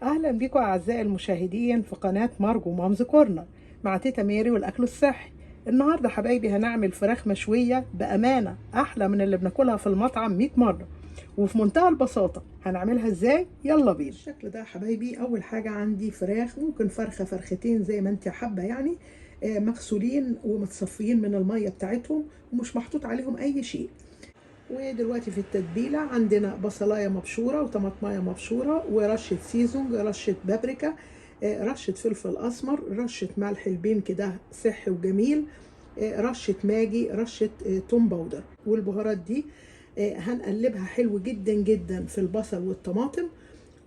اهلا بيكم اعزائي المشاهدين في قناه مارجو مامز كورنر مع تيتا ميري والاكل الصحي. النهارده حبايبي هنعمل فراخ مشويه بامانه احلى من اللي بناكلها في المطعم 100 مره، وفي منتهى البساطه. هنعملها ازاي؟ يلا بينا. بالشكل ده حبايبي، اول حاجه عندي فراخ، ممكن فرخه فرختين زي ما انت حابه يعني، مغسولين ومتصفيين من الميه بتاعتهم ومش محطوط عليهم اي شيء. ودلوقتي في التتبيلة عندنا بصلاية مبشورة وطماطماية مبشورة ورشة سيزونج، رشة بابريكا، رشة فلفل أسمر، رشة ملح البين كده صحي وجميل، رشة ماجي، رشة توم باودر. والبهارات دي هنقلبها حلو جدا جدا في البصل والطماطم،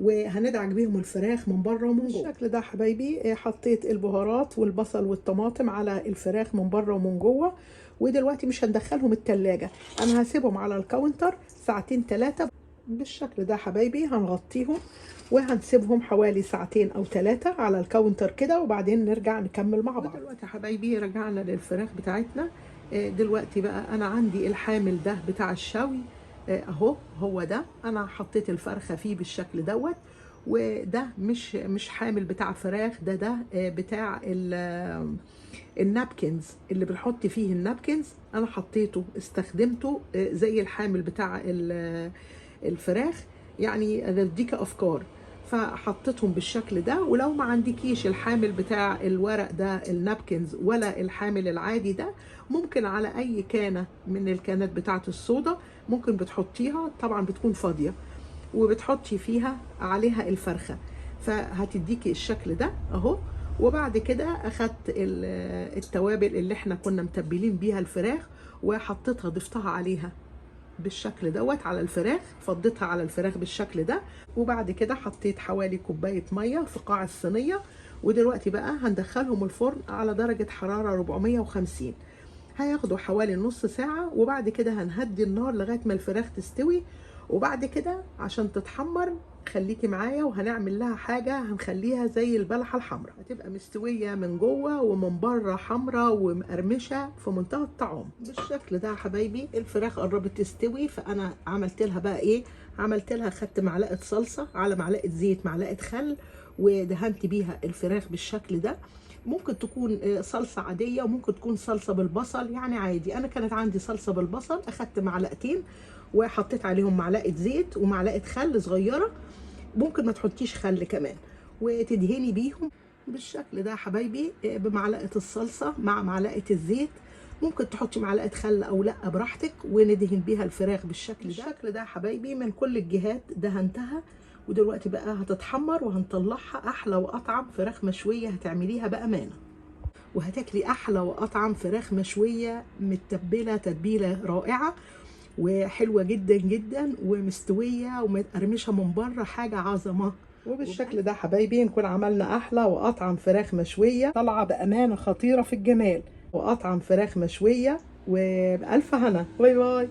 وهندعك بيهم الفراخ من بره ومن جوه. بالشكل ده حبايبي حطيت البهارات والبصل والطماطم على الفراخ من بره ومن جوه. ودلوقتي مش هندخلهم التلاجة، انا هسيبهم على الكاونتر ساعتين 3. بالشكل ده حبايبي هنغطيهم وهنسيبهم حوالي ساعتين او 3 على الكاونتر كده، وبعدين نرجع نكمل مع بعض. دلوقتي حبايبي رجعنا للفراخ بتاعتنا. دلوقتي بقى انا عندي الحامل ده بتاع الشوي اهو، هو ده انا حطيت الفرخه فيه بالشكل دوت. وده مش حامل بتاع فراخ، ده بتاع النابكنز اللي بنحط فيه النابكنز. انا حطيته استخدمته زي الحامل بتاع الفراخ، يعني اديك افكار. فحطيتهم بالشكل ده. ولو ما عندكيش الحامل بتاع الورق ده النابكنز ولا الحامل العادي ده، ممكن على اي كانه من الكانات بتاعه الصودا ممكن بتحطيها، طبعا بتكون فاضيه، وبتحطي فيها عليها الفرخه، فهتديكي الشكل ده اهو. وبعد كده اخدت التوابل اللي احنا كنا متبلين بيها الفراخ وحطيتها، ضفتها عليها بالشكل دوت على الفراخ، فضيتها على الفراخ بالشكل ده. وبعد كده حطيت حوالي كوبايه ميه في قاع الصينيه. ودلوقتي بقى هندخلهم الفرن على درجه حراره 450، هياخدوا حوالي نص ساعة. وبعد كده هنهدي النار لغاية ما الفراخ تستوي. وبعد كده عشان تتحمر خليكي معايا، وهنعمل لها حاجة هنخليها زي البلحة الحمراء، هتبقى مستوية من جوه ومن بره حمراء ومقرمشة في منتهى الطعام. بالشكل ده يا حبايبي الفراخ قربت تستوي، فأنا عملت لها بقى إيه؟ عملت لها، خدت معلقة صلصة على معلقة زيت معلقة خل، ودهنت بيها الفراخ بالشكل ده. ممكن تكون صلصة عادية وممكن تكون صلصة بالبصل، يعني عادي. أنا كانت عندي صلصة بالبصل، أخدت معلقتين وحطيت عليهم معلقة زيت ومعلقة خل صغيرة، ممكن ما تحطيش خل كمان، وتدهني بيهم بالشكل ده يا حبايبي بمعلقة الصلصة مع معلقة الزيت. ممكن تحطي معلقة خل أو لأ براحتك، وندهن بيها الفراخ بالشكل ده يا حبايبي من كل الجهات دهنتها. ودلوقتي بقى هتتحمر وهنطلعها احلى واطعم فراخ مشويه هتعمليها بامانه، وهتاكلي احلى واطعم فراخ مشويه متبله تتبيله رائعه وحلوه جدا جدا ومستويه ومتقرمشه من بره، حاجه عظمه. وبالشكل ده حبايبي نكون عملنا احلى واطعم فراخ مشويه طالعه بامانه خطيره في الجمال، واطعم فراخ مشويه. وبالف هنا، باي باي.